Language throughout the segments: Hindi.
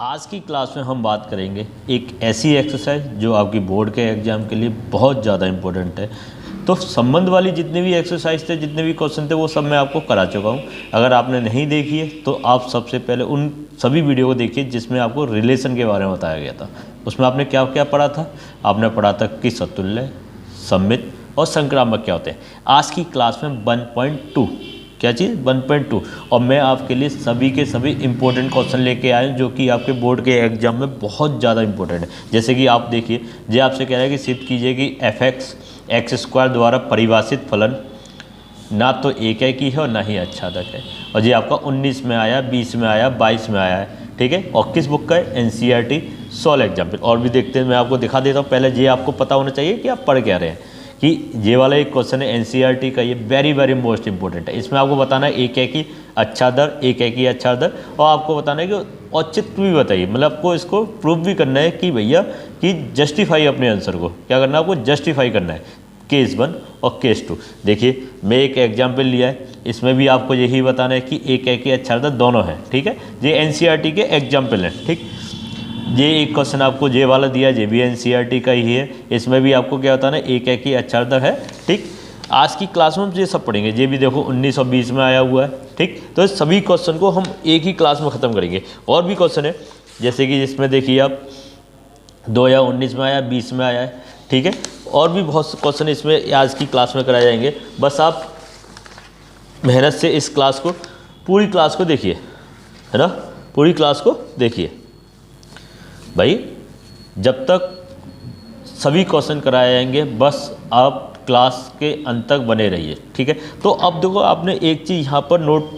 आज की क्लास में हम बात करेंगे एक ऐसी एक्सरसाइज जो आपकी बोर्ड के एग्ज़ाम के लिए बहुत ज़्यादा इम्पोर्टेंट है। तो संबंध वाली जितने भी एक्सरसाइज थे, जितने भी क्वेश्चन थे, वो सब मैं आपको करा चुका हूँ। अगर आपने नहीं देखी है तो आप सबसे पहले उन सभी वीडियो को देखिए जिसमें आपको रिलेशन के बारे में बताया गया था। उसमें आपने क्या क्या पढ़ा था? आपने पढ़ा था कि सतुल्य, सममित और संक्रामक क्या होते हैं। आज की क्लास में 1.2 क्या चीज़ 1.2 और मैं आपके लिए सभी के सभी इंपॉर्टेंट क्वेश्चन लेके आए जो कि आपके बोर्ड के एग्जाम में बहुत ज़्यादा इंपॉर्टेंट है। जैसे कि आप देखिए, ये आपसे कह रहा है कि सिद्ध कीजिए कि f(x) द्वारा परिभाषित फलन ना तो एकाकी है और ना ही आच्छादक है। और ये आपका 19 में आया, 20 में आया, 22 में आया है, ठीक है। और किस बुक का है? NCERT solve example. और भी देखते हैं, मैं आपको दिखा देता हूँ। पहले ये आपको पता होना चाहिए कि आप पढ़ क्या रहे हैं, कि ये वाला एक क्वेश्चन है NCERT का, ये वेरी मोस्ट इंपॉर्टेंट है। इसमें आपको बताना है एकाकी आच्छादक, एकाकी आच्छादक, और आपको बताना है कि औचित्य भी बताइए, मतलब आपको इसको प्रूव भी करना है कि भैया कि जस्टिफाई अपने आंसर को क्या करना है, आपको जस्टिफाई करना है। केस 1 और केस 2 देखिए, मैं एक एग्जाम्पल लिया है, इसमें भी आपको यही बताना है कि एकाकी आच्छादक दोनों हैं, ठीक है। ये NCERT के एग्जाम्पल हैं, ठीक। ये एक क्वेश्चन आपको ये वाला दिया, ये भी NCERT का ही है। इसमें भी आपको क्या बताना है, एकाकी आच्छादक है, ठीक। आज की क्लास में हम ये सब पढ़ेंगे। ये भी देखो 19 और 20 में आया हुआ है, ठीक। तो सभी क्वेश्चन को हम एक ही क्लास में ख़त्म करेंगे। और भी क्वेश्चन है, जैसे कि इसमें देखिए आप 2019 में आया, 20 में आया है, ठीक है। और भी बहुत से क्वेश्चन इसमें आज की क्लास में कराए जाएंगे। बस आप मेहनत से इस क्लास को, पूरी क्लास को देखिए, है ना, पूरी क्लास को देखिए भाई। जब तक सभी क्वेश्चन कराए जाएंगे, बस आप क्लास के अंत तक बने रहिए, ठीक है। तो अब देखो, आपने एक चीज़ यहाँ पर नोट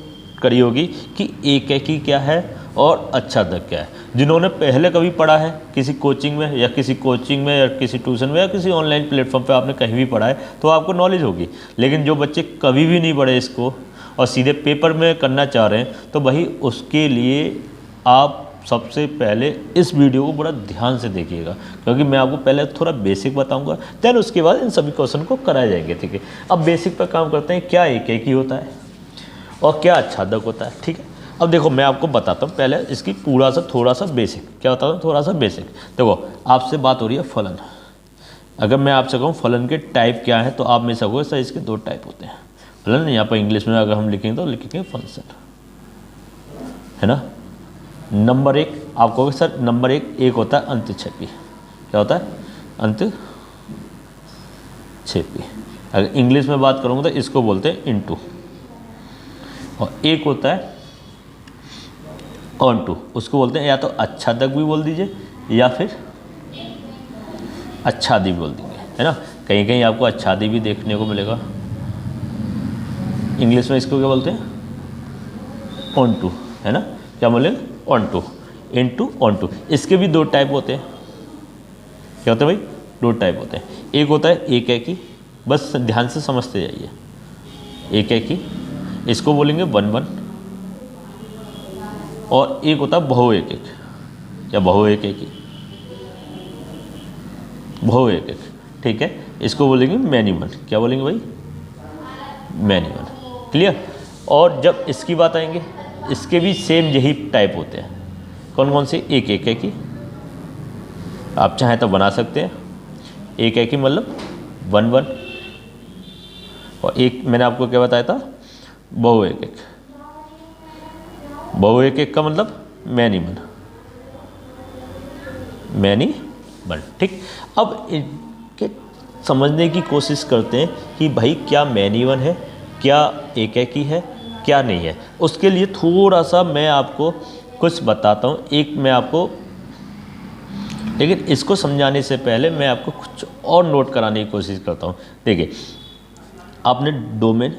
करी होगी कि एकाकी क्या है और आच्छादक क्या है। जिन्होंने पहले कभी पढ़ा है किसी कोचिंग में या किसी ट्यूशन में या किसी ऑनलाइन प्लेटफॉर्म पे आपने कहीं भी पढ़ा है तो आपको नॉलेज होगी। लेकिन जो बच्चे कभी भी नहीं पढ़े इसको और सीधे पेपर में करना चाह रहे हैं, तो भाई उसके लिए आप सबसे पहले इस वीडियो को बड़ा ध्यान से देखिएगा, क्योंकि मैं आपको पहले थोड़ा बेसिक बताऊंगा, देन उसके बाद इन सभी क्वेश्चन को कराए जाएंगे, ठीक है। अब बेसिक पर काम करते हैं, क्या एकाकी होता है और क्या आच्छादक होता है, ठीक है। अब देखो, मैं आपको बताता हूँ पहले इसकी थोड़ा सा बेसिक, क्या बताता हूँ, थोड़ा सा बेसिक। देखो, आपसे बात हो रही है फलन। अगर मैं आपसे कहूँ फलन के टाइप क्या है, तो आप में से सर इसके 2 टाइप होते हैं फलन। यहाँ पर इंग्लिश में अगर हम लिखेंगे तो लिखेंगे फंक्शन, है ना। नंबर 1 आप कहोगे सर, नंबर 1 होता है अंतक्षेपी। क्या होता है? अंतक्षेपी। अगर इंग्लिश में बात करूँगा तो इसको बोलते हैं इनटू। और एक होता है ऑनटू, उसको बोलते हैं या तो आच्छादक भी बोल दीजिए या फिर आच्छादी बोल दीजिए, है ना। कहीं कहीं आपको आच्छादी भी देखने को मिलेगा। इंग्लिश में इसको क्या बोलते हैं? ऑनटू, है ना। क्या बोलेंगे? Onto, into, onto. इसके भी 2 टाइप होते हैं। क्या होते हैं भाई? 2 टाइप होते हैं। एक होता है एकाकी, बस ध्यान से समझते जाइए। एकाकी, इसको बोलेंगे 1-1। और एक होता है बहुएकाकी या बहुएकाकी, बहुएकाकी, ठीक है। इसको बोलेंगे मैनी वन। क्या बोलेंगे भाई? Many one, clear. और जब इसकी बात आएंगे, इसके भी सेम यही टाइप होते हैं। कौन कौन से? एक एकाकी, आप चाहें तो बना सकते हैं। एकाकी मतलब 1-1। और एक मैंने आपको क्या बताया था? बहुएकाकी। बहुएकाकी का मतलब मैनी वन, मैनी वन, ठीक। अब इनके समझने की कोशिश करते हैं कि भाई क्या मैनी वन है, क्या एकाकी है, क्या नहीं है। उसके लिए थोड़ा सा मैं आपको कुछ बताता हूँ। एक मैं आपको, लेकिन इसको समझाने से पहले मैं आपको कुछ और नोट कराने की कोशिश करता हूँ। देखिए, आपने डोमेन,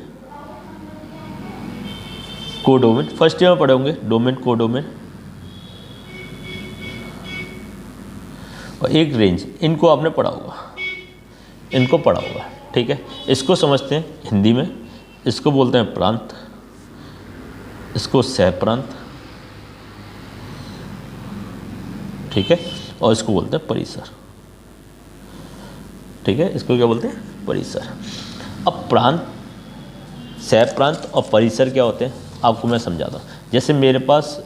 कोडोमेन फर्स्ट ईयर में पढ़े होंगे, डोमेन, कोडोमेन और एक रेंज, इनको आपने पढ़ा होगा, इनको पढ़ा होगा, ठीक है। इसको समझते हैं हिंदी में, इसको बोलते हैं प्रांत, इसको सहप्रांत, ठीक है। और इसको बोलते हैं परिसर, ठीक है। इसको क्या बोलते हैं? परिसर। अब प्रांत, सहप्रांत और परिसर क्या होते हैं आपको मैं समझाता हूँ। जैसे मेरे पास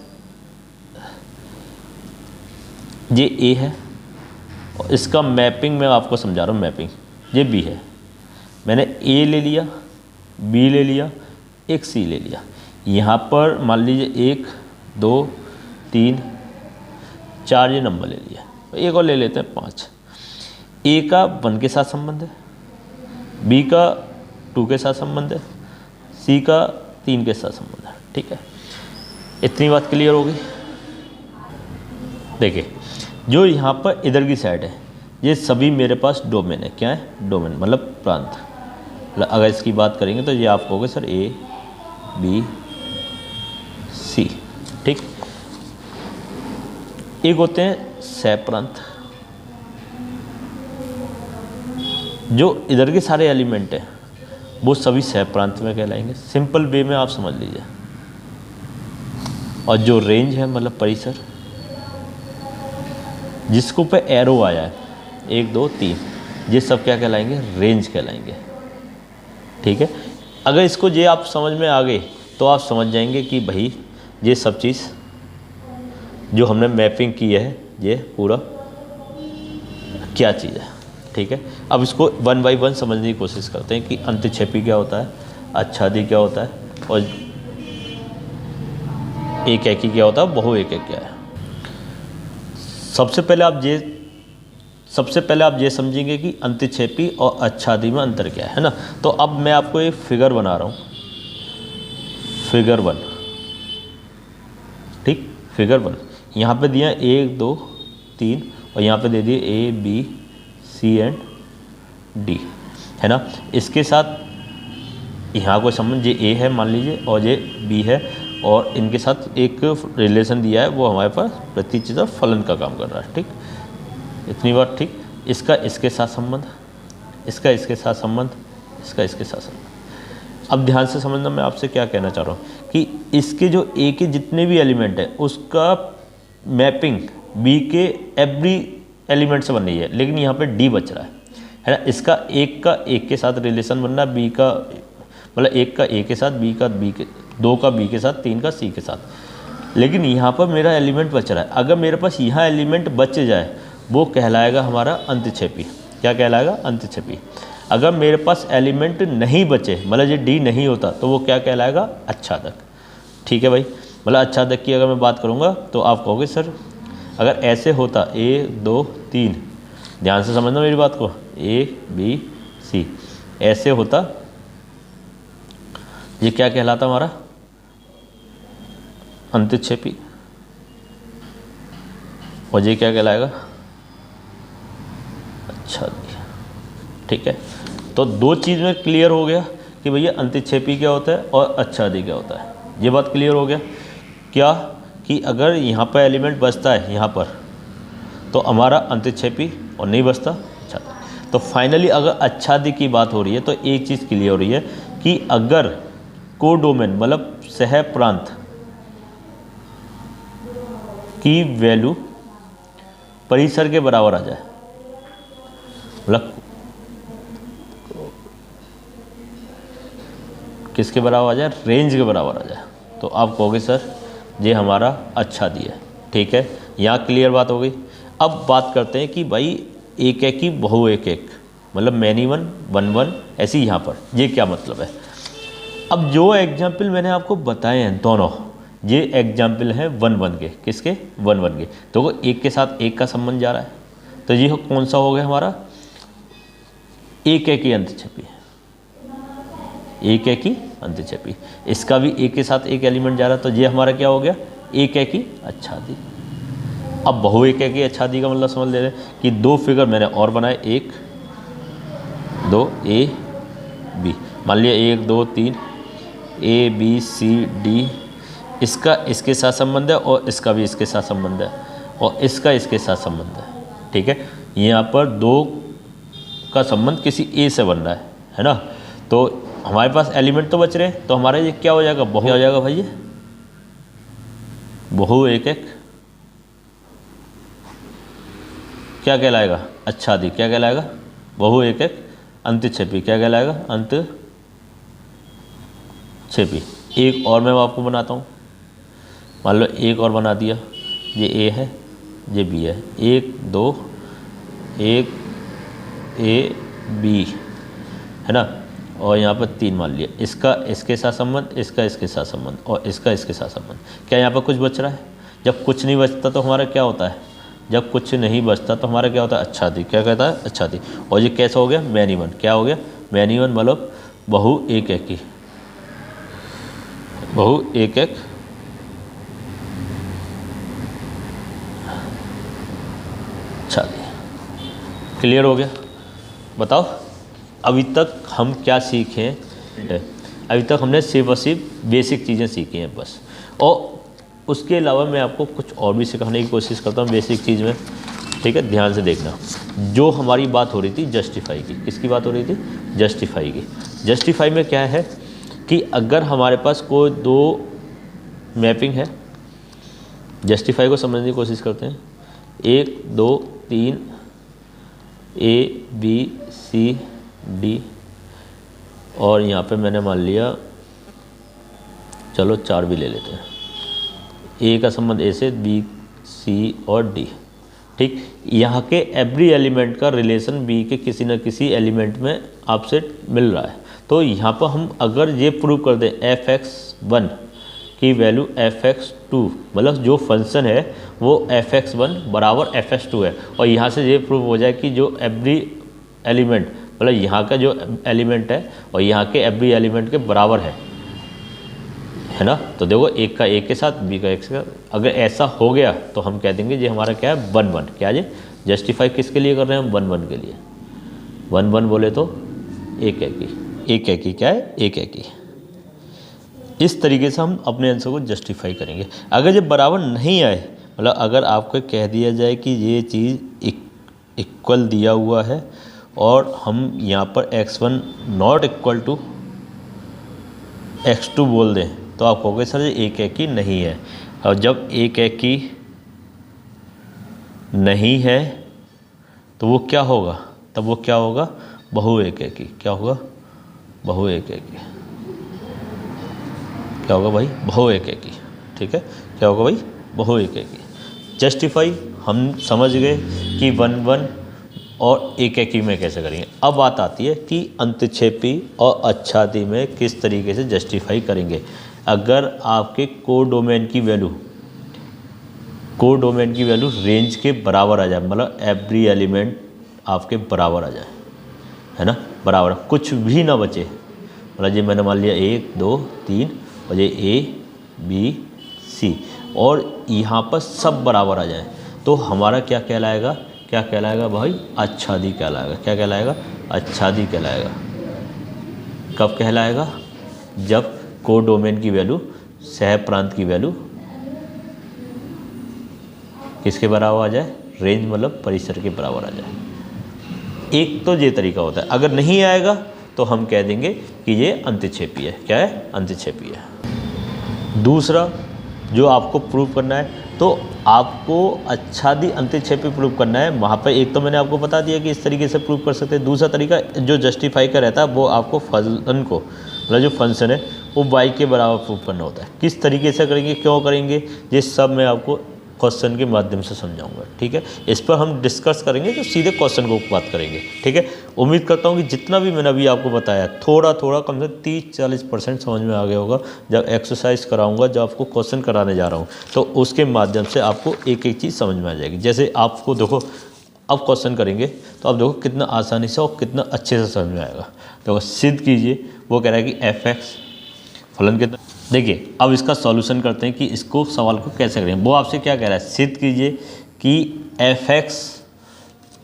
ये ए है और इसका मैपिंग मैं आपको समझा रहा हूँ, मैपिंग ये बी है। मैंने ए ले लिया, बी ले लिया, एक सी ले लिया। यहाँ पर मान लीजिए 1 2 3 4 ये नंबर ले लिया, एक और ले लेते हैं 5। ए का 1 के साथ संबंध है, बी का 2 के साथ संबंध है, सी का 3 के साथ संबंध है। ठीक है, इतनी बात क्लियर होगी। देखिए जो यहाँ पर इधर की साइड है ये सभी मेरे पास डोमेन है। क्या है? डोमेन मतलब प्रांत। अगर इसकी बात करेंगे तो ये आप कहोगे सर ए बी सी। ठीक, एक होते हैं सह प्रांत, जो इधर के सारे एलिमेंट हैं वो सभी सह प्रांत में कहलाएंगे। सिंपल वे में आप समझ लीजिए। और जो रेंज है मतलब परिसर, जिसको पे एरो आया है 1 2 3, ये सब क्या कहलाएंगे? रेंज कहलाएंगे। ठीक है, अगर इसको ये आप समझ में आ गए तो आप समझ जाएंगे कि भाई ये सब चीज़ जो हमने मैपिंग की है ये पूरा क्या चीज़ है। ठीक है, अब इसको 1 बाय 1 समझने की कोशिश करते हैं कि अंतक्षेपी क्या होता है, आच्छादी क्या होता है और एक एकी क्या होता है, बहु एक क्या है। सबसे पहले आप ये समझेंगे कि अंतक्षेपी और आच्छादी में अंतर क्या है ना। तो अब मैं आपको एक फिगर बना रहा हूँ, फिगर 1। ठीक, फिगर 1 यहाँ पे दिया 1 2 3 और यहाँ पे दे दिए A B C and D, है ना। इसके साथ यहाँ कोई संबंध, ये ए है मान लीजिए और ये बी है और इनके साथ एक रिलेशन दिया है, वो हमारे पास प्रतिचित्र फलन का काम कर रहा है। ठीक, इतनी बात ठीक। इसका इसके साथ संबंध, इसका इसके साथ संबंध, इसका इसके साथ संबंध। अब ध्यान से समझना, मैं आपसे क्या कहना चाह रहा हूँ कि इसके जो ए के जितने भी एलिमेंट है उसका मैपिंग बी के एवरी एलिमेंट से बन रही है, लेकिन यहाँ पे डी बच रहा है ना। इसका एक का एक के साथ रिलेशन बनना, बी का मतलब एक का ए के साथ, बी का बी के, 2 का बी के साथ, 3 का सी के साथ। लेकिन यहाँ पर मेरा एलिमेंट बच रहा है। अगर मेरे पास यहाँ एलिमेंट बच जाए वो कहलाएगा हमारा अंतक्षेपी। क्या कहलाएगा? अंतक्षेपी। अगर मेरे पास एलिमेंट नहीं बचे मतलब ये डी नहीं होता तो वो क्या कहलाएगा? आच्छादक। ठीक है भाई, मतलब आच्छादक की अगर मैं बात करूँगा तो आप कहोगे सर अगर ऐसे होता 1 2 3, ध्यान से समझना मेरी बात को, ए बी सी ऐसे होता, ये क्या कहलाता हमारा? अंतक्षेपी। और ये क्या कहलाएगा? आच्छादी। ठीक है, तो 2 चीज़ में क्लियर हो गया कि भैया अंतक्षेपी क्या होता है और आच्छादी क्या होता है। ये बात क्लियर हो गया क्या कि अगर यहाँ पर एलिमेंट बचता है यहाँ पर तो हमारा अंतक्षेपी और नहीं बचता आच्छादी। तो फाइनली अगर आच्छादी की बात हो रही है तो एक चीज़ क्लियर हो रही है कि अगर कोडोमेन मतलब सह प्रांत की वैल्यू परिसर के बराबर आ जाए, मतलब किसके बराबर आ जाए? रेंज के बराबर आ जाए, तो आप कहोगे सर ये हमारा आच्छादी है। ठीक है, यहाँ क्लियर बात हो गई। अब बात करते हैं कि भाई एक एक की बहु एक एक मतलब मैनी 1 1 1 ऐसी यहाँ पर ये क्या मतलब है। अब जो एग्जाम्पल मैंने आपको बताए हैं दोनों, ये एग्जाम्पल है 1 1 के। किसके? 1 1 के। तो एक के साथ एक का संबंध जा रहा है, तो ये कौन सा हो गया हमारा? एक एक ही अंतक्षेपी, एक एक ही अंतक्षेपी। इसका भी एक के साथ एक एलिमेंट जा रहा है, तो ये हमारा क्या हो गया? एक एक ही आच्छादी। अब बहु एक एक ही आच्छादी का मतलब समझ ले रहे हैं कि 2 फिगर मैंने और बनाए, 1 2 ए बी, मान लिया 1 2 3 ए बी सी डी, इसका इसके साथ संबंध है और इसका भी इसके साथ संबंध है और इसका इसके साथ संबंध है। ठीक है, यहाँ पर 2 का संबंध किसी ए से बन रहा है ना। तो हमारे पास एलिमेंट तो बच रहे हैं, तो हमारा ये क्या हो जाएगा? बहु हो जाएगा भाई, ये बहु एक एक क्या कहलाएगा? आच्छादी। क्या कहलाएगा? बहु एक एक अंतक्षेपी। क्या कहलाएगा? अंतक्षेपी। एक और मैं आपको बनाता हूँ, मान लो एक और बना दिया, ये ए है, ये बी है, 1 2 1 ए बी है ना, और यहाँ पर 3 मान लिया, इसका इसके साथ संबंध, इसका इसके साथ संबंध, और इसका इसके साथ संबंध। क्या यहाँ पर कुछ बच रहा है? जब कुछ नहीं बचता तो हमारा क्या होता है? जब कुछ नहीं बचता तो हमारा क्या होता है? अच्छादी। क्या कहता है? अच्छादी। और ये कैसा हो गया? Many one. क्या हो गया? मैनी वन मतलब बहु एक एकी, बहु एक एक अच्छादी। क्लियर हो गया? बताओ अभी तक हम क्या सीखे हैं? अभी तक हमने सिर्फ और सिर्फ बेसिक चीज़ें सीखी हैं बस, और उसके अलावा मैं आपको कुछ और भी सिखाने की कोशिश करता हूँ बेसिक चीज़ में। ठीक है, ध्यान से देखना। जो हमारी बात हो रही थी जस्टिफाई की, किसकी बात हो रही थी? जस्टिफाई की। जस्टिफाई में क्या है कि अगर हमारे पास कोई दो मैपिंग है, जस्टिफाई को समझने की कोशिश करते हैं। 1 2 3 ए बी सी डी, और यहाँ पे मैंने मान लिया, चलो 4 भी ले लेते हैं। ए का संबंध ए से, बी सी और डी। ठीक, यहाँ के एवरी एलिमेंट का रिलेशन बी के किसी न किसी एलिमेंट में आपसे मिल रहा है। तो यहाँ पर हम अगर ये प्रूव कर दें fx1 की वैल्यू fx2, मतलब जो फंक्शन है वो fx1 बराबर fx2 है, और यहाँ से ये प्रूव हो जाए कि जो एवरी एलिमेंट, मतलब यहाँ का जो एलिमेंट है और यहाँ के एवरी एलिमेंट के बराबर है ना। तो देखो एक का एक के साथ, बी का एक के साथ, अगर ऐसा हो गया तो हम कह देंगे ये हमारा क्या है? 1 1। क्या ये जस्टिफाई किसके लिए कर रहे हैं हम? 1 1 के लिए। 1 1 बोले तो एक एकी, एक एकी क्या है? एक एकी। इस तरीके से हम अपने आंसर को जस्टिफाई करेंगे। अगर ये बराबर नहीं आए, मतलब अगर आपको कह दिया जाए कि ये चीज़ इक्वल दिया हुआ है और हम यहाँ पर x1 not equal to x2 बोल दें, तो आप कहोगे सर ये एक एकी नहीं है। और जब एक एकी नहीं है तो वो क्या होगा? तब वो क्या होगा? बहु एक एकी। क्या होगा? बहु एक एकी। क्या होगा भाई? बहु एक एकी। ठीक है, क्या होगा भाई? बहु एक एकी। जस्टिफाई हम समझ गए कि 1 1 और एक एकी में कैसे करेंगे। अब बात आती है कि अंतक्षेपी और अच्छादी में किस तरीके से जस्टिफाई करेंगे। अगर आपके कोडोमेन की वैल्यू रेंज के बराबर आ जाए, मतलब एवरी एलिमेंट आपके बराबर आ जाए, है ना, बराबर, कुछ भी ना बचे, मतलब ये मैंने मान लिया 1 2 3 और ये ए बी सी, और यहाँ पर सब बराबर आ जाए, तो हमारा क्या कहलाएगा? क्या कहलाएगा भाई? अच्छादी कहलाएगा। क्या कहलाएगा? अच्छादी कहलाएगा। कब कहलाएगा? जब कोडोमेन की वैल्यू, सह प्रांत की वैल्यू किसके बराबर आ जाए? रेंज मतलब परिसर के बराबर आ जाए। एक तो ये तरीका होता है। अगर नहीं आएगा तो हम कह देंगे कि ये अंतक्षेपी है। क्या है? अंतक्षेपी है। दूसरा जो आपको प्रूव करना है, तो आपको अच्छादी अंतक्षेपी प्रूव करना है। वहाँ पर एक तो मैंने आपको बता दिया कि इस तरीके से प्रूव कर सकते हैं। दूसरा तरीका जो जस्टिफाई का रहता है वो आपको फलन को, मतलब जो फंक्शन है वो y के बराबर प्रूव करना होता है। किस तरीके से करेंगे, क्यों करेंगे, ये सब मैं आपको क्वेश्चन के माध्यम से समझाऊंगा। ठीक है, इस पर हम डिस्कस करेंगे तो सीधे क्वेश्चन को बात करेंगे। ठीक है, उम्मीद करता हूँ कि जितना भी मैंने अभी आपको बताया थोड़ा थोड़ा कम से 30-40% समझ में आ गया होगा। जब एक्सरसाइज कराऊंगा, जब आपको क्वेश्चन कराने जा रहा हूँ, तो उसके माध्यम से आपको एक एक चीज़ समझ में आ जाएगी। जैसे आपको देखो, अब क्वेश्चन करेंगे तो अब देखो कितना आसानी से और कितना अच्छे से समझ में आएगा। देखो सिद्ध कीजिए, वो कह रहा है कि fx फलन कितना। देखिए अब इसका सॉल्यूशन करते हैं कि इसको सवाल को कैसे करें। वो आपसे क्या कह रहा है? सिद्ध कीजिए कि fx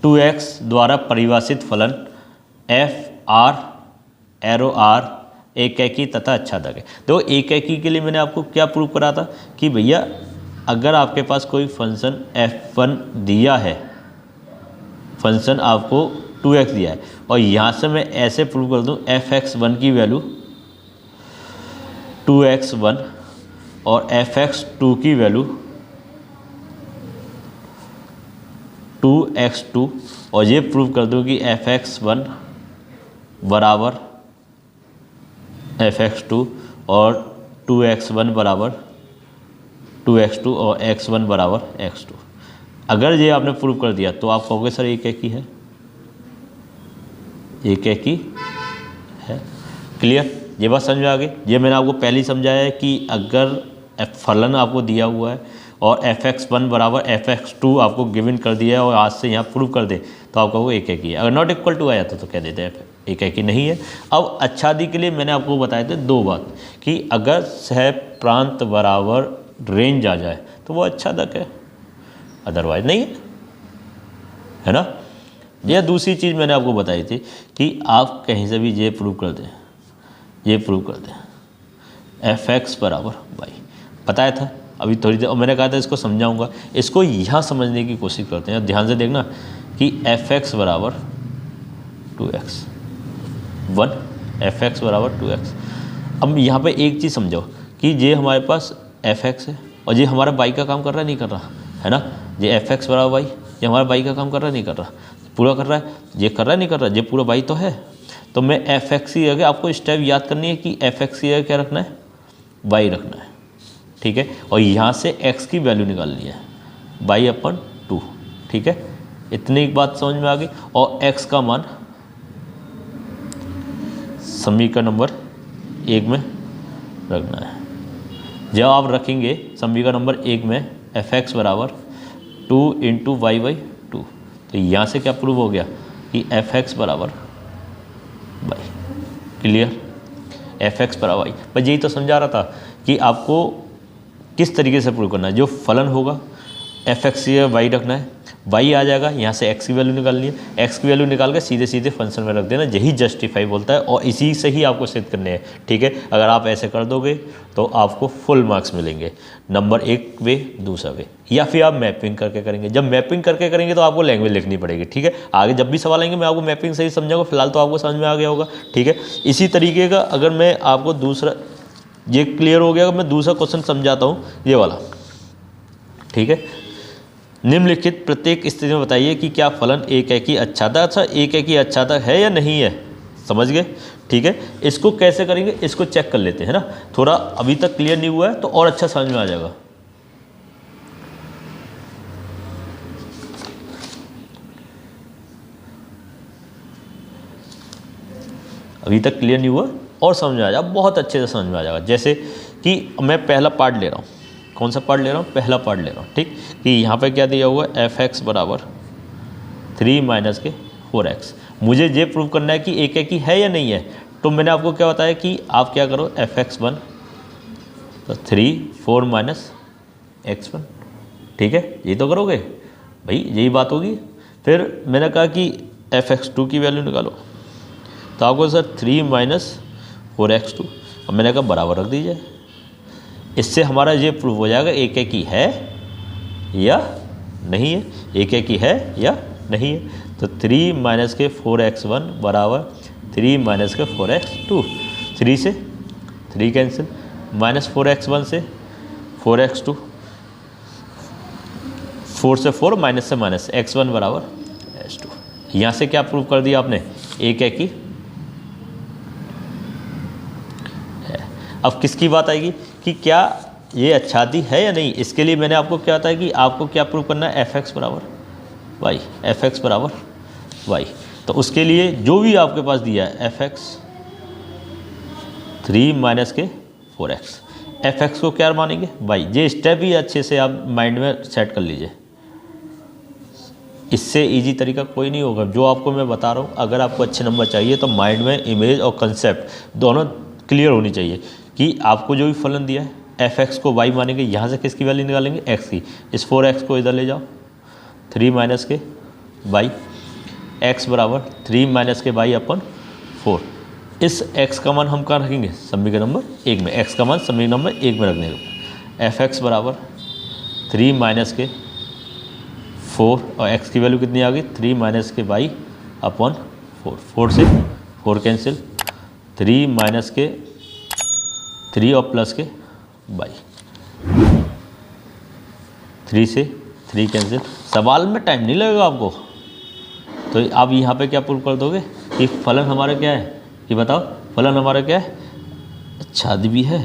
2x द्वारा परिभाषित फलन f r एरो r एक एकी तथा अच्छादक है। देखो एक एकी के लिए मैंने आपको क्या प्रूव करा था कि भैया अगर आपके पास कोई फंक्शन f1 दिया है, फंक्शन आपको 2x दिया है, और यहाँ से मैं ऐसे प्रूव कर दूँ fx1 की वैल्यू 2x1 और fx2 की वैल्यू 2x2, और ये प्रूव कर दूँ कि fx1 बराबर fx2 और 2x1 बराबर 2x2 और x1 बराबर x2। अगर ये आपने प्रूव कर दिया तो आप कहोगे सर एक एक ही है, एक एक ही है। क्लियर, ये बात समझ में आ गई। ये मैंने आपको पहले ही समझाया है कि अगर फलन आपको दिया हुआ है और fx1 बराबर fx2 आपको गिवन कर दिया है और आज से यहाँ प्रूव कर दे तो आप कहोगे एक एक ही है। अगर नॉट इक्वल टू आया तो कह देते हैं एक एक ही नहीं है। अब आच्छादी के लिए मैंने आपको बताए थे दो बात कि अगर सह प्रांत बराबर रेंज आ जाए तो वो आच्छादक है, अदरवाइज नहीं है ना। यह दूसरी चीज़ मैंने आपको बताई थी कि आप कहीं से भी ये प्रूव कर दें, ये प्रूव कर दें fx बराबर y, बताया था अभी थोड़ी देर और मैंने कहा था इसको समझाऊंगा। इसको यहाँ समझने की कोशिश करते हैं, ध्यान से देखना कि fx बराबर 2x 1, fx बराबर 2x। अब यहाँ पे एक चीज़ समझो कि ये हमारे पास fx है और ये हमारा y का काम कर रहा है नहीं कर रहा है ना। ये fx बराबर y, ये हमारा y का काम कर रहा है नहीं कर रहा, पूरा कर रहा है, ये कर रहा है नहीं कर रहा, ये पूरा y तो है। तो मैं fx ही है, आपको स्टेप याद करनी है कि fx ही है क्या रखना है, y रखना है, ठीक है। और यहाँ से x की वैल्यू निकालनी है y/2, ठीक है। इतनी एक बात समझ में आ गई। और x का मान समीकरण नंबर 1 में रखना है। जब आप रखेंगे समीकरण नंबर 1 में fx बराबर 2 × y/2 तो यहाँ से क्या प्रूव हो गया कि fx बराबर y। क्लियर, fx बराबर y। बस यही तो समझा रहा था कि आपको किस तरीके से प्रूव करना है। जो फलन होगा fx या y रखना है, y आ जाएगा, यहाँ से x की वैल्यू निकालनी है, x की वैल्यू निकाल के सीधे सीधे फंक्शन में रख देना, यही जस्टिफाई बोलता है और इसी से ही आपको सिद्ध करने हैं, ठीक है। अगर आप ऐसे कर दोगे तो आपको फुल मार्क्स मिलेंगे, नंबर 1 वे, दूसरा वे। या फिर आप मैपिंग करके करेंगे, जब मैपिंग करके करेंगे तो आपको लैंग्वेज लिखनी पड़ेगी, ठीक है। आगे जब भी सवाल आएंगे मैं आपको मैपिंग सही समझाऊंगा, फिलहाल तो आपको समझ में आ गया होगा, ठीक है। इसी तरीके का अगर मैं आपको दूसरा, ये क्लियर हो गया, मैं दूसरा क्वेश्चन समझाता हूँ, ये वाला, ठीक है। निम्नलिखित प्रत्येक स्थिति में बताइए कि क्या फलन एक एक ही अच्छादक, अच्छा एक एक ही अच्छादक है या नहीं है, समझ गए, ठीक है। इसको कैसे करेंगे इसको चेक कर लेते हैं ना, थोड़ा अभी तक क्लियर नहीं हुआ है तो और अच्छा समझ में आ जाएगा। अभी तक क्लियर नहीं हुआ और समझ में आ जाएगा, बहुत अच्छे से समझ में आ जाएगा। जैसे कि मैं पहला पार्ट ले रहा हूँ, कौन सा पार्ट ले रहा हूँ, पहला पार्ट ले रहा हूँ, ठीक। कि यहाँ पे क्या दिया हुआ है fx बराबर 3 - 4x। मुझे ये प्रूव करना है कि एक एक ही है या नहीं है। तो मैंने आपको क्या बताया कि आप क्या करो fx1 तो 3 4 - x1, ठीक है। ये तो करोगे भाई, यही बात होगी। फिर मैंने कहा कि fx2 की वैल्यू निकालो तो आपको सर 3 - 4x2, अब मैंने कहा बराबर रख दीजिए। इससे हमारा ये प्रूव हो जाएगा एक एक ही है या नहीं है, एक एक ही है या नहीं है। तो 3 - 4x1 बराबर 3 - 4x2, 3 से 3 कैंसिल, -4x1 से 4x2, 4 से 4 माइनस से माइनस, x1 बराबर x2। यहाँ से क्या प्रूव कर दिया आपने, एक एक ही है। अब किसकी बात आएगी कि क्या ये अच्छादी है या नहीं। इसके लिए मैंने आपको क्या बताया कि आपको क्या प्रूव करना है, fx बराबर y, fx बराबर y। तो उसके लिए जो भी आपके पास दिया है fx 3 - 4x, fx को क्या मानेंगे y। ये स्टेप ही अच्छे से आप माइंड में सेट कर लीजिए, इससे इजी तरीका कोई नहीं होगा जो आपको मैं बता रहा हूँ। अगर आपको अच्छे नंबर चाहिए तो माइंड में इमेज और कंसेप्ट दोनों क्लियर होनी चाहिए कि आपको जो भी फलन दिया है fx को y मानेंगे, यहाँ से किसकी वैल्यू निकालेंगे, x की। इस 4x को इधर ले जाओ, 3 - y, x बराबर 3 - y/4। इस x का मान हम कहाँ रखेंगे, समीकरण नंबर 1 में। x का मान समीकरण नंबर 1 में रखने का, fx बराबर 3 - 4 और x की वैल्यू कितनी आ गई, 3 - y/4। 4 से 4 कैंसिल, 3 - 3 और प्लस के y, 3 से 3 कैंसिल। सवाल में टाइम नहीं लगेगा आपको, तो आप यहाँ पे क्या प्रूव कर दोगे कि फलन हमारा क्या है, कि बताओ फलन हमारा क्या है, अच्छादी भी है।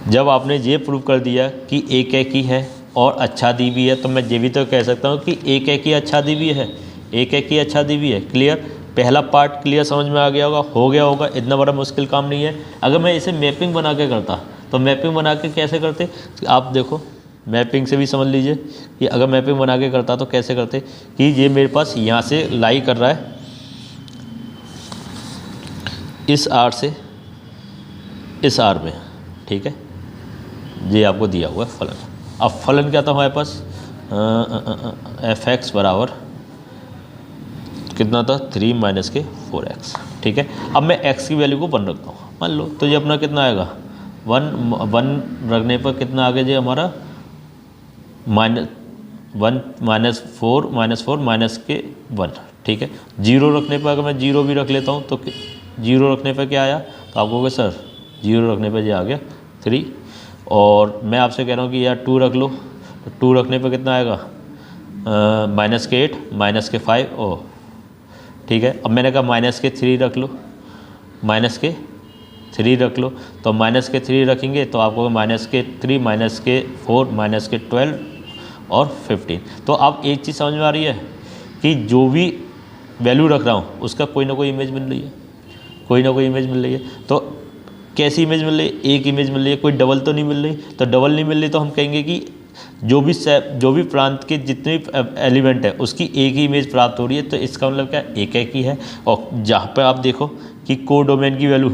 जब आपने ये प्रूव कर दिया कि एक एक ही है और अच्छा दी भी है, तो मैं ये भी तो कह सकता हूँ कि एक एक ही अच्छा दी भी है, एक एक ही अच्छा दी भी है। क्लियर, पहला पार्ट क्लियर समझ में आ गया होगा, हो गया होगा, इतना बड़ा मुश्किल काम नहीं है। अगर मैं इसे मैपिंग बना के करता तो मैपिंग बना के कैसे करते, आप देखो मैपिंग से भी समझ लीजिए कि अगर मैपिंग बना के करता तो कैसे करते कि ये मेरे पास यहाँ से लाई कर रहा है इस आर से इस आर में, ठीक है, ये आपको दिया हुआ है फलन। अब फलन क्या था हमारे पास, एफ एक्स बराबर कितना था 3 माइनस के 4x, ठीक है। अब मैं x की वैल्यू को 1 रखता हूँ, मान लो, तो ये अपना कितना आएगा 1 रखने पर कितना आ गया जी हमारा -4 माइनस के 1, ठीक है। 0 रखने पर अगर मैं 0 भी रख लेता हूँ तो 0 रखने पर क्या आया, तो आप कहोगे सर 0 रखने पर ये आ गया 3, और मैं आपसे कह रहा हूँ कि यार 2 रख लो, तो 2 रखने पर कितना आएगा -8 -5 ओ, ठीक है। अब मैंने कहा -3 रख लो, -3 रख लो, तो -3 रखेंगे तो आपको -3 -4 -12 और 15। तो अब एक चीज़ समझ में आ रही है कि जो भी वैल्यू रख रहा हूँ उसका कोई ना कोई इमेज मिल रही है, कोई ना कोई इमेज मिल रही है। तो कैसी इमेज मिल रही है, एक इमेज मिल रही है, कोई डबल तो नहीं मिल रही। तो डबल नहीं मिल रही तो हम कहेंगे कि जो भी प्रांत के जितने एलिमेंट है उसकी एक ही इमेज प्राप्त हो रही है, तो इसका मतलब क्या एक एक ही है। और जहाँ पर आप देखो कि कोडोमेन की वैल्यू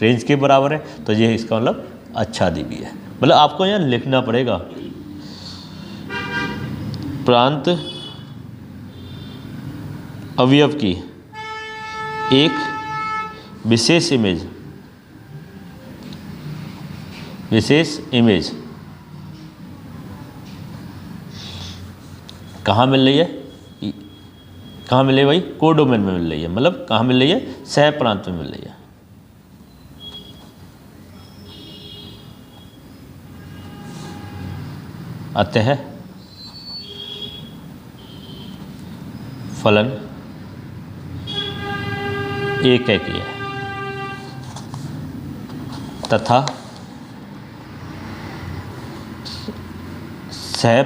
रेंज के बराबर है, तो ये इसका मतलब अच्छा दी भी है। मतलब आपको यहाँ लिखना पड़ेगा प्रांत अवयव की एक विशेष इमेज कहाँ मिल रही है, कहाँ मिल रही है भाई, कोडोमेन में मिल रही है। मतलब कहाँ मिल रही है, सह प्रांत में मिल रही है। अतः फलन एक एक ही है तथा सह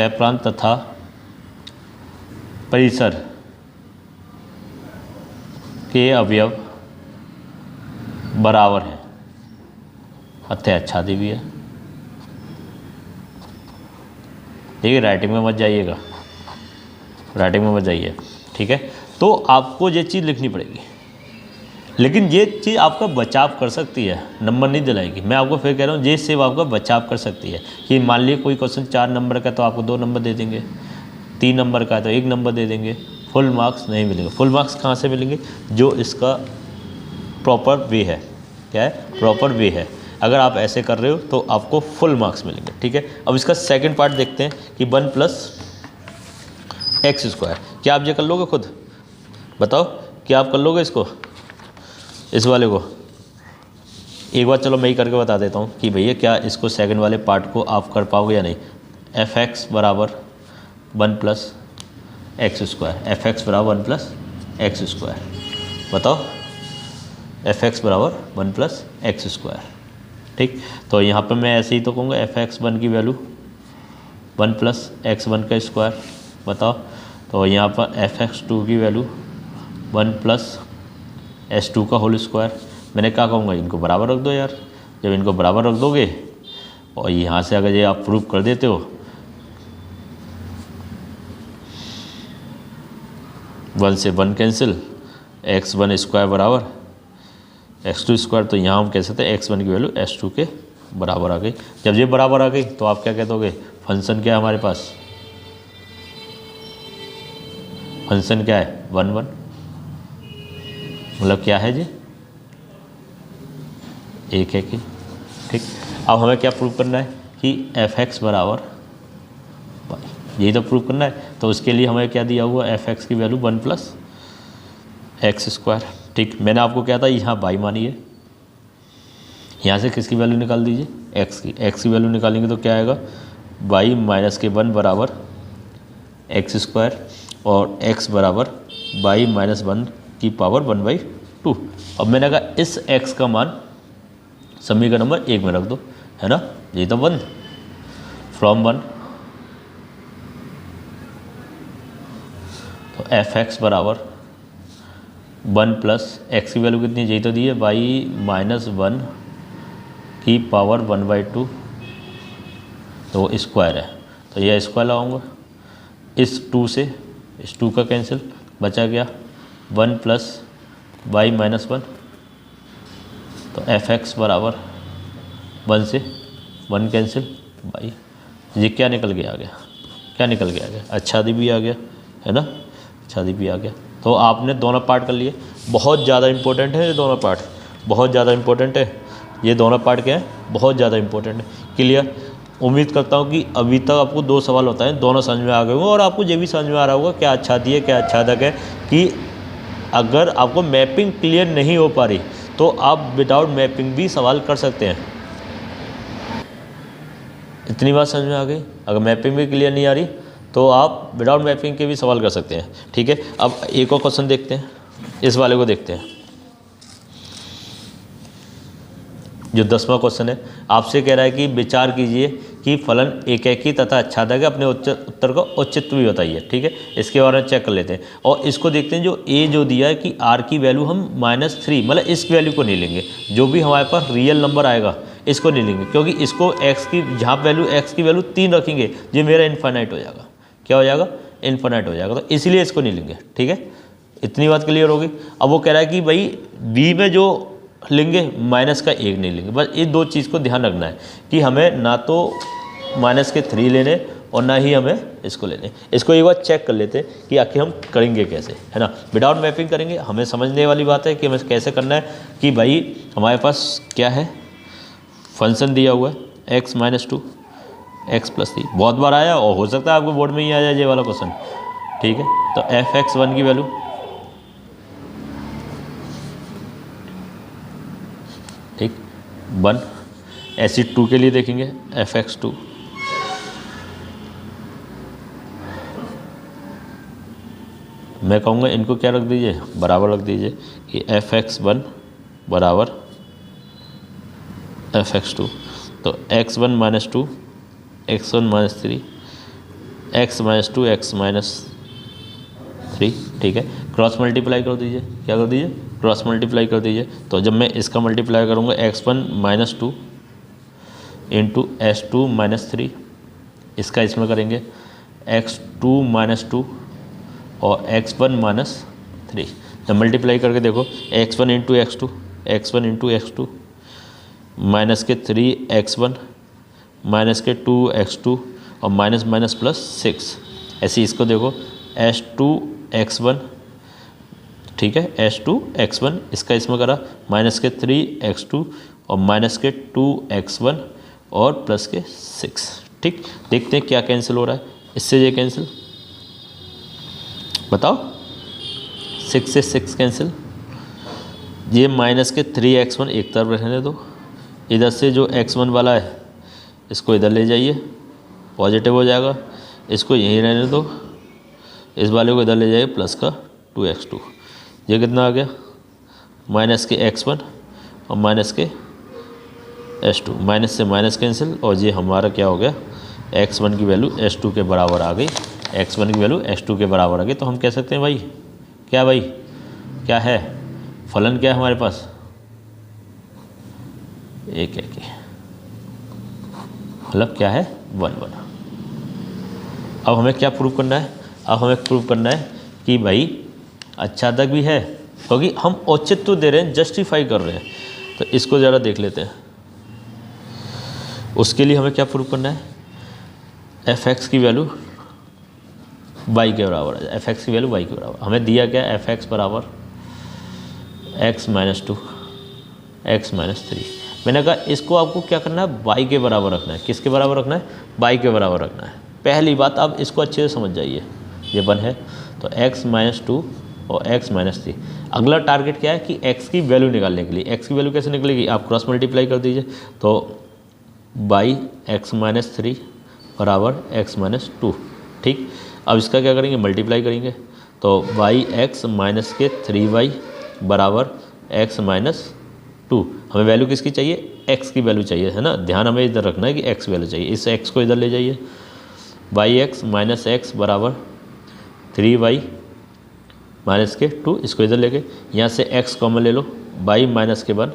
प्रांत तथा परिसर के अवयव बराबर हैं, अतः अच्छा दी भी है। ठीक है, राइटिंग में मत जाइएगा, राइटिंग में मत जाइए, ठीक है। तो आपको ये चीज़ लिखनी पड़ेगी, लेकिन ये चीज़ आपका बचाव कर सकती है, नंबर नहीं दिलाएगी। मैं आपको फिर कह रहा हूँ ये सिर्फ आपका बचाव कर सकती है कि मान लीजिए कोई क्वेश्चन 4 नंबर का तो आपको 2 नंबर दे देंगे, 3 नंबर का तो 1 नंबर दे देंगे, फुल मार्क्स नहीं मिलेंगे। फुल मार्क्स कहाँ से मिलेंगे, जो इसका प्रॉपर वे है। क्या है, प्रॉपर वे है। अगर आप ऐसे कर रहे हो तो आपको फुल मार्क्स मिलेंगे, ठीक है। अब इसका सेकंड पार्ट देखते हैं कि 1 + x²। क्या आप ये कर लोगे खुद, बताओ, क्या आप कर लोगे इसको, इस वाले को? एक बार चलो मैं ही करके बता देता हूँ कि भैया क्या इसको सेकंड वाले पार्ट को आप कर पाओगे या नहीं। f(x) बराबर 1 + x², f(x) बराबर 1 + x², बताओ, f(x) बराबर 1 + x², ठीक। तो यहाँ पर मैं ऐसे ही तो कहूँगा f(x1) की वैल्यू 1 + x1 का स्क्वायर, बताओ। तो यहाँ पर f(x2) की वैल्यू 1 + s2 का होल स्क्वायर। मैंने क्या कहूँगा, इनको बराबर रख दो यार। जब इनको बराबर रख दोगे और यहाँ से अगर ये आप प्रूव कर देते हो 1 से 1 कैंसिल, x1² बराबर x2², तो यहाँ हम कह सकते हैं x1 की वैल्यू s2 के बराबर आ गई। जब ये बराबर आ गई तो आप क्या कह दोगे, फंक्शन क्या है हमारे पास, फंक्शन क्या है 1 1, मतलब क्या है जी, एक है कि, ठीक। अब हमें क्या प्रूव करना है कि f(x) बराबर, यही तो प्रूव करना है। तो उसके लिए हमें क्या दिया हुआ, f(x) की वैल्यू 1 + x², ठीक। मैंने आपको क्या था, यहाँ y मानी है, यहाँ से किसकी वैल्यू निकाल दीजिए, x की वैल्यू निकालेंगे तो क्या आएगा, y - 1 बराबर x², और x बराबर y - 1 की पावर 1/2। अब मैंने कहा इस x का मान समीकरण नंबर 1 में रख दो। है ना, ये तो 1 फ्रॉम 1। तो एफ एक्स बराबर 1 प्लस एक्स की वैल्यू कितनी, यही तो दी है, बाई -1 की पावर 1/2, तो स्क्वायर है, तो यह स्क्वायर लगाऊंगा। इस 2 से इस 2 का कैंसिल, बचा गया 1 प्लस बाई -1, तो एफ एक्स बराबर 1 से 1 कैंसिल बाई, ये क्या निकल के आ गया, क्या निकल के आ गया, आच्छादी भी आ गया, है ना, आच्छादी भी आ गया। तो आपने दोनों पार्ट कर लिए, बहुत ज़्यादा इंपॉर्टेंट है ये दोनों पार्ट, बहुत ज़्यादा इंपॉर्टेंट है ये दोनों पार्ट, क्या है, बहुत ज़्यादा इंपॉर्टेंट है। क्लियर। उम्मीद करता हूँ कि अभी तक आपको 2 सवाल होता है, दोनों समझ में आ गए होंगे और आपको ये भी समझ में आ रहा होगा क्या आच्छादी है, क्या आच्छादक है, कि अगर आपको मैपिंग क्लियर नहीं हो पा रही तो आप विदाउट मैपिंग भी सवाल कर सकते हैं। इतनी बात समझ में आ गई। अगर मैपिंग भी क्लियर नहीं आ रही तो आप विदाउट मैपिंग के भी सवाल कर सकते हैं। ठीक है, अब एक और क्वेश्चन देखते हैं, इस वाले को देखते हैं। जो 10वां क्वेश्चन है, आपसे कह रहा है कि विचार कीजिए कि फलन एकेकी तथा आच्छादक है, अपने उत्तर का औचित्य भी बताइए। ठीक है, इसके बारे में चेक कर लेते हैं और इसको देखते हैं। जो ए जो दिया है कि आर की वैल्यू हम -3, मतलब इस वैल्यू को नहीं लेंगे, जो भी हमारे पास रियल नंबर आएगा इसको नहीं लेंगे, क्योंकि इसको एक्स की जहाँ वैल्यू एक्स की वैल्यू 3 रखेंगे ये मेरा इन्फाइनाइट हो जाएगा। क्या हो जाएगा, इन्फाइनाइट हो जाएगा, तो इसलिए इसको नहीं लेंगे। ठीक है, इतनी बात क्लियर होगी। अब वो कह रहा है कि भाई बी में जो लेंगे माइनस का 1 नहीं लेंगे, बस ये 2 चीज़ को ध्यान रखना है कि हमें ना तो -3 लेने और ना ही हमें इसको लेने। इसको एक बार चेक कर लेते हैं कि आखिर हम करेंगे कैसे, है ना। विदाउट मैपिंग करेंगे, हमें समझने वाली बात है कि हमें कैसे करना है कि भाई हमारे पास क्या है, फंक्शन दिया हुआ है x - 2 x + 3, बहुत बार आया और हो सकता है आपको बोर्ड में ही आ जाए ये वाला क्वेश्चन। ठीक है, तो एफ एक्स 1 की वैल्यू, ठीक, 1। ऐसी 2 के लिए देखेंगे एफ एक्स 2, मैं कहूँगा इनको क्या रख दीजिए, बराबर रख दीजिए कि एफ एक्स 1 बराबर एफ एक्स 2। तो x1 - 2 x1 - 3 x - 2 x - 3। ठीक है, क्रॉस मल्टीप्लाई कर दीजिए, क्या कर दीजिए, क्रॉस मल्टीप्लाई कर दीजिए। तो जब मैं इसका मल्टीप्लाई करूँगा x1 - 2 इंटू x2 - 3, इसका इसमें करेंगे x2 - 2 और x1 - 3। जब मल्टीप्लाई करके देखो x1 into x2, x1 into x2 minus के 3x1 माइनस के 2x2 और माइनस माइनस प्लस 6। ऐसे इसको देखो h2x1, ठीक है, h2x1, इसका इसमें करा माइनस के 3x2 और माइनस के 2x1 और प्लस के 6। ठीक, देखते हैं क्या कैंसिल हो रहा है, इससे ये कैंसिल, बताओ 6 से 6 कैंसिल, ये माइनस के 3x1 एक तरफ रहने दो, इधर से जो x1 वाला है इसको इधर ले जाइए, पॉजिटिव हो जाएगा, इसको यहीं रहने दो, इस वाले को इधर ले जाइए प्लस का 2x2। ये कितना आ गया, माइनस के x1 और माइनस के h2, माइनस से माइनस कैंसिल, और ये हमारा क्या हो गया, x1 की वैल्यू h2 के बराबर आ गई, x1 की वैल्यू h2 के बराबर आ गई। तो हम कह सकते हैं भाई क्या है, फलन क्या है हमारे पास, एक है कि मतलब क्या है, 1 1। अब हमें क्या प्रूव करना है, अब हमें प्रूव करना है कि भाई आच्छादक भी है, क्योंकि हम औचित्य दे रहे हैं, जस्टिफाई कर रहे हैं। तो इसको ज़रा देख लेते हैं। उसके लिए हमें क्या प्रूव करना है, एफ एक्स की वैल्यू y के बराबर है, एफ एक्स की वैल्यू y के बराबर। हमें दिया क्या, एफ एक्स बराबर x - 2 x - 3। मैंने कहा इसको आपको क्या करना है, y के बराबर रखना है। किसके बराबर रखना है, y के बराबर रखना है। पहली बात, आप इसको अच्छे से समझ जाइए, ये 1 है तो x - 2 और x - 3। अगला टारगेट क्या है कि x की वैल्यू निकालने के लिए, x की वैल्यू कैसे निकलेगी, आप क्रॉस मल्टीप्लाई कर दीजिए। तो y x - 3 बराबर x - 2। ठीक, अब इसका क्या करेंगे, मल्टीप्लाई करेंगे। तो y x माइनस के 3y बराबर x - 2, हमें वैल्यू किसकी चाहिए, x की वैल्यू चाहिए, है ना। ध्यान हमें इधर रखना है कि x वैल्यू चाहिए। इस x को इधर ले जाइए, बाई एक्स माइनस एक्स बराबर 3y माइनस के 2, इसको इधर लेके यहाँ से x कॉमन ले लो, बाई माइनस के 1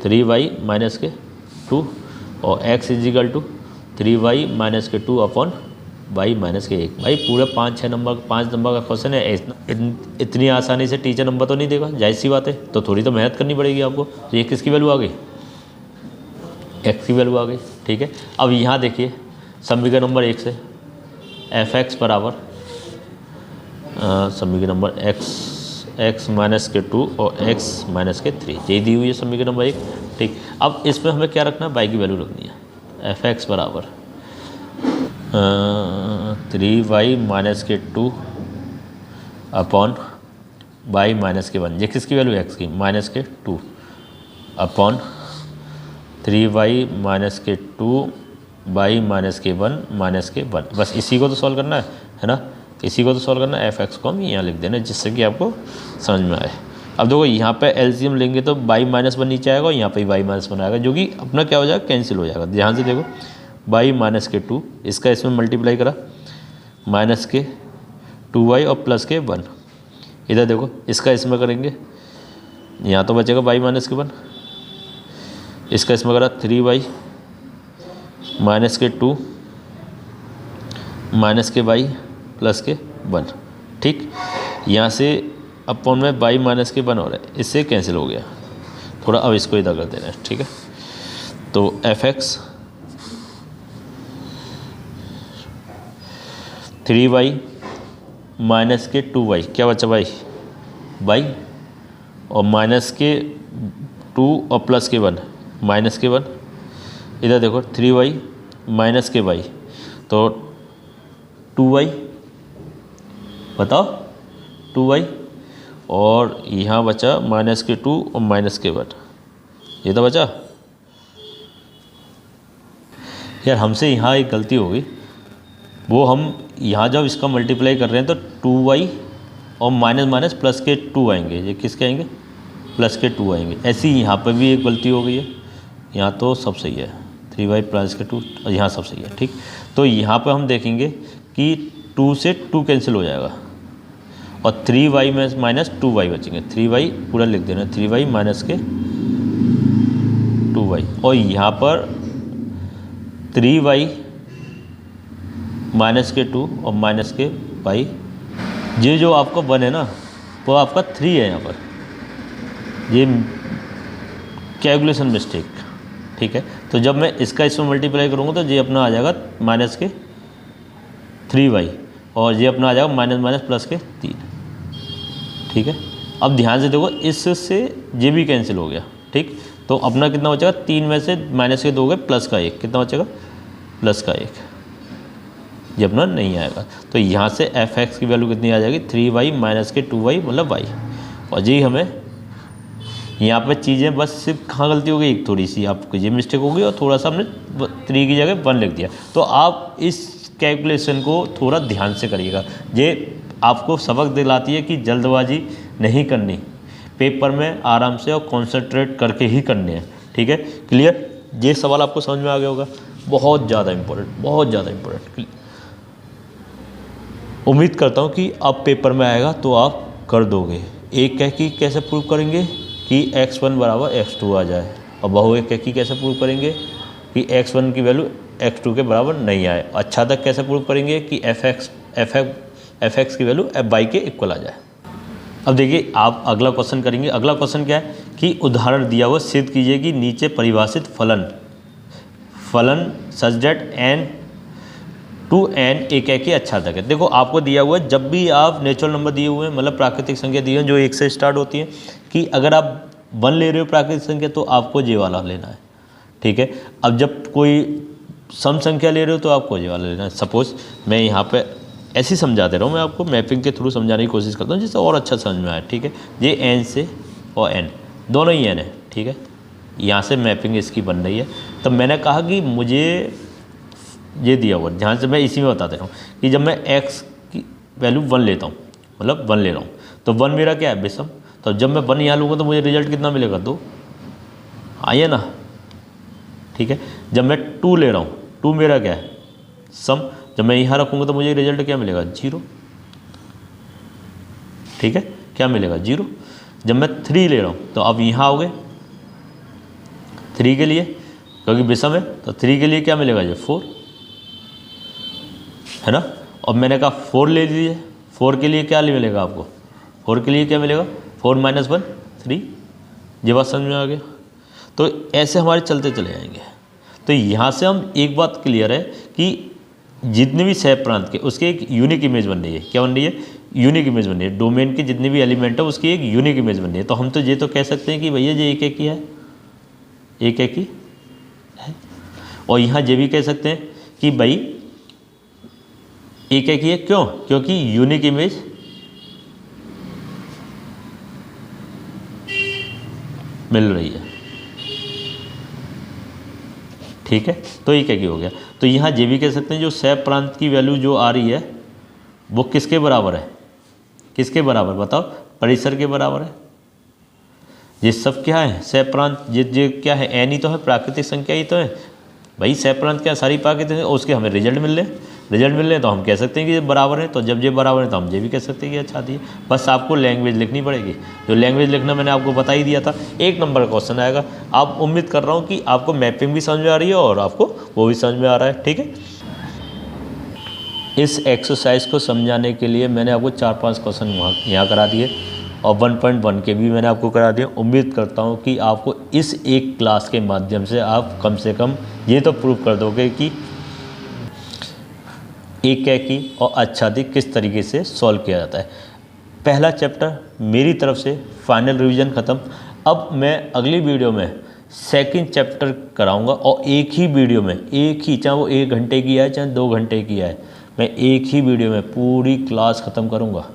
3y माइनस के 2 और x is equal to 3y minus के 2 अपॉन y माइनस के 1। भाई पूरा 5 नंबर का क्वेश्चन है। इतनी आसानी से टीचर नंबर तो नहीं देगा, जाहिर सी बात है, तो थोड़ी तो मेहनत करनी पड़ेगी आपको। तो ये किसकी वैल्यू आ गई, x की वैल्यू आ गई, ठीक है। अब यहाँ देखिए समीकरण नंबर 1 से f(x) बराबर समीकरण नंबर x माइनस के 2 और x माइनस के 3, यही दी हुई है समीकरण नंबर 1, ठीक। अब इसमें हमें क्या रखना है, y की वैल्यू रखनी है। f(x) बराबर 3y माइनस के 2 अपॉन y माइनस के 1, ये किसकी वैल्यू है, x की, माइनस के 2 अपॉन 3y माइनस के 2 y माइनस के 1 माइनस के 1। बस इसी को तो सॉल्व करना है ना, इसी को तो सॉल्व करना है। f(x) को हम यहाँ लिख देना जिससे कि आपको समझ में आए। अब देखो यहाँ पे एलसीएम लेंगे तो y माइनस 1 नीचे आएगा और यहाँ पे y माइनस 1 आएगा, जो कि अपना क्या हो जाएगा, कैंसिल हो जाएगा। ध्यान से देखो, y माइनस के 2, इसका इसमें मल्टीप्लाई करा, माइनस के 2y और प्लस के 1, इधर देखो इसका इसमें करेंगे, यहाँ तो बचेगा y माइनस के 1, इसका इसमें करा 3y माइनस के 2 माइनस के y प्लस के 1, ठीक। यहाँ से अपॉन में y माइनस के 1 हो रहा है, इससे कैंसिल हो गया थोड़ा। अब इसको इधर कर देना है, ठीक है। तो f(x) 3y माइनस के 2y, क्या बचा भाई, y और माइनस के 2 और प्लस के 1 माइनस के 1, इधर देखो 3y माइनस के y, तो 2y, बताओ 2y, और यहाँ बचा माइनस के 2 और माइनस के 1, ये तो बचा। यार हमसे यहाँ एक गलती हो गई, वो हम यहाँ जब इसका मल्टीप्लाई कर रहे हैं तो 2y और माइनस माइनस प्लस के 2 आएंगे, ये किसके आएंगे, प्लस के 2 आएंगे। ऐसे ही यहाँ पर भी एक गलती हो गई है, यहाँ तो सब सही है, 3y प्लस के 2 और यहाँ सब सही है, ठीक। तो यहाँ पर हम देखेंगे कि 2 से 2 कैंसिल हो जाएगा और 3y में माइनस 2y बचेंगे, 3y पूरा लिख देना, 3y माइनस के 2y, और यहाँ पर 3y माइनस के 2 और माइनस के y, ये जो आपका 1 है ना वो आपका 3 है यहाँ पर, ये कैलकुलेशन मिस्टेक, ठीक है। तो जब मैं इसका इसमें मल्टीप्लाई करूँगा तो ये अपना आ जाएगा माइनस के 3y और ये अपना आ जाएगा माइनस माइनस प्लस के 3, ठीक है। अब ध्यान से देखो, इससे ये भी कैंसिल हो गया, ठीक। तो अपना कितना बचेगा, 3 में से माइनस के 2 गए, प्लस का 1, कितना बचेगा, प्लस का 1, ये अपना नहीं आएगा। तो यहाँ से f(x) की वैल्यू कितनी आ जाएगी, 3y माइनस के 2y मतलब y। और जी हमें यहाँ पे चीज़ें बस सिर्फ कहाँ गलती हो गई, एक थोड़ी सी आपको ये मिस्टेक हो गई और थोड़ा सा हमने 3 की जगह 1 लिख दिया। तो आप इस कैलकुलेशन को थोड़ा ध्यान से करिएगा, ये आपको सबक दिलाती है कि जल्दबाजी नहीं करनी, पेपर में आराम से और कॉन्सेंट्रेट करके ही करने हैं, ठीक है। क्लियर, ये सवाल आपको समझ में आ गया होगा, बहुत ज़्यादा इम्पोर्टेंट, बहुत ज़्यादा इम्पोर्टेंट। उम्मीद करता हूँ कि अब पेपर में आएगा तो आप कर दोगे। एक कह की कैसे प्रूव करेंगे कि x1 बराबर x2 आ जाए, और बहु एक कह की कैसे प्रूव करेंगे कि x1 की वैल्यू x2 के बराबर नहीं आए। अच्छा तक कैसे प्रूव करेंगे कि f(x) की वैल्यू f(y) के इक्वल आ जाए। अब देखिए आप अगला क्वेश्चन करेंगे। अगला क्वेश्चन क्या है कि उदाहरण दिया हुआ सिद्ध कीजिए कि नीचे परिभाषित फलन such that n to n एक है कि अच्छा तक है। देखो आपको दिया हुआ है, जब भी आप नेचुरल नंबर दिए हुए हैं, मतलब प्राकृतिक संख्या दी है जो 1 से स्टार्ट होती है, कि अगर आप 1 ले रहे हो प्राकृतिक संख्या तो आपको ये वाला लेना है, ठीक है। अब जब कोई सम संख्या ले रहे हो तो आपको ये वाला लेना है। सपोज मैं यहाँ पे ऐसे ही समझा दे रहा हूँ, मैं आपको मैपिंग के थ्रू समझाने की कोशिश करता हूँ जिससे और अच्छा समझ में आए, ठीक है। ये n से और n दोनों ही n है, ठीक है। यहाँ से मैपिंग इसकी बन रही है। तब मैंने कहा कि मुझे ये दिया हुआ, ध्यान से मैं इसी में बता दे रहा हूँ कि जब मैं x की वैल्यू 1 लेता हूँ, मतलब 1 ले रहा हूँ, तो 1 मेरा क्या है, विषम। तो जब मैं 1 यहाँ लूँगा तो मुझे रिजल्ट कितना मिलेगा, 2। आइए ना, ठीक है। जब मैं 2 ले रहा हूँ, 2 मेरा क्या है, सम, जब मैं यहाँ रखूँगा तो मुझे रिजल्ट क्या मिलेगा, 0, ठीक है, क्या मिलेगा, 0। जब मैं 3 ले रहा हूँ तो अब यहाँ आओगे 3 के लिए, क्योंकि विषम है तो 3 के लिए क्या मिलेगा, ये 4 है ना। अब मैंने कहा 4 ले लीजिए, 4 के लिए क्या मिलेगा आपको, 4 के लिए क्या मिलेगा, 4 - 1 3। ये बात समझ में आ गया। तो ऐसे हमारे चलते चले जाएंगे। तो यहाँ से हम एक बात क्लियर है कि जितने भी सह प्रांत के उसके एक यूनिक इमेज बन रही है, क्या बन रही है, यूनिक इमेज बन रही है। डोमेन के जितने भी एलिमेंट है उसकी एक यूनिक इमेज बन रही है। तो हम तो ये तो कह सकते हैं कि भैया ये एक ही है, एक ही है। और यहाँ ये भी कह सकते हैं कि भाई एक ही है, क्यों, क्योंकि यूनिक इमेज मिल रही है, ठीक है। तो एक ही हो गया। तो यहाँ ये भी कह सकते हैं जो सह प्रांत की वैल्यू जो आ रही है वो किसके बराबर है, किसके बराबर बताओ, परिसर के बराबर है। ये सब क्या है, सह प्रांत, ये क्या है, एन ही तो है, प्राकृतिक संख्या ही तो है भाई। सह प्रांत क्या सारी प्राकृतिक है, उसके हमें रिजल्ट मिल रहे हैं तो हम कह सकते हैं कि ये बराबर है। तो जब ये बराबर है तो हम ये भी कह सकते हैं कि अच्छा थी। बस आपको लैंग्वेज लिखनी पड़ेगी। जो लैंग्वेज लिखना मैंने आपको बता ही दिया था। 1 नंबर का क्वेश्चन आएगा। आप उम्मीद कर रहा हूँ कि आपको मैपिंग भी समझ में आ रही है और आपको वो भी समझ में आ रहा है, ठीक है। इस एक्सरसाइज को समझाने के लिए मैंने आपको 4-5 क्वेश्चन यहाँ करा दिए और 1.1 के भी मैंने आपको करा दिए। उम्मीद करता हूँ कि आपको इस एक क्लास के माध्यम से आप कम से कम ये तो प्रूव कर दोगे कि एक की और अच्छादी किस तरीके से सॉल्व किया जाता है। पहला चैप्टर मेरी तरफ से फाइनल रिवीजन ख़त्म। अब मैं अगली वीडियो में सेकंड चैप्टर कराऊंगा और एक ही वीडियो में, एक ही, चाहे वो 1 घंटे की है चाहे 2 घंटे की है, मैं एक ही वीडियो में पूरी क्लास ख़त्म करूंगा,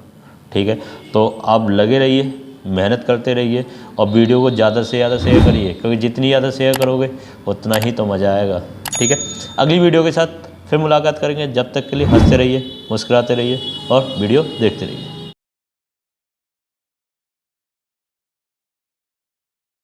ठीक है। तो आप लगे रहिए, मेहनत करते रहिए और वीडियो को ज़्यादा से ज़्यादा शेयर करिए, क्योंकि जितनी ज़्यादा शेयर करोगे उतना ही तो मज़ा आएगा, ठीक है। अगली वीडियो के साथ फिर मुलाकात करेंगे। जब तक के लिए हंसते रहिए, मुस्कुराते रहिए और वीडियो देखते रहिए।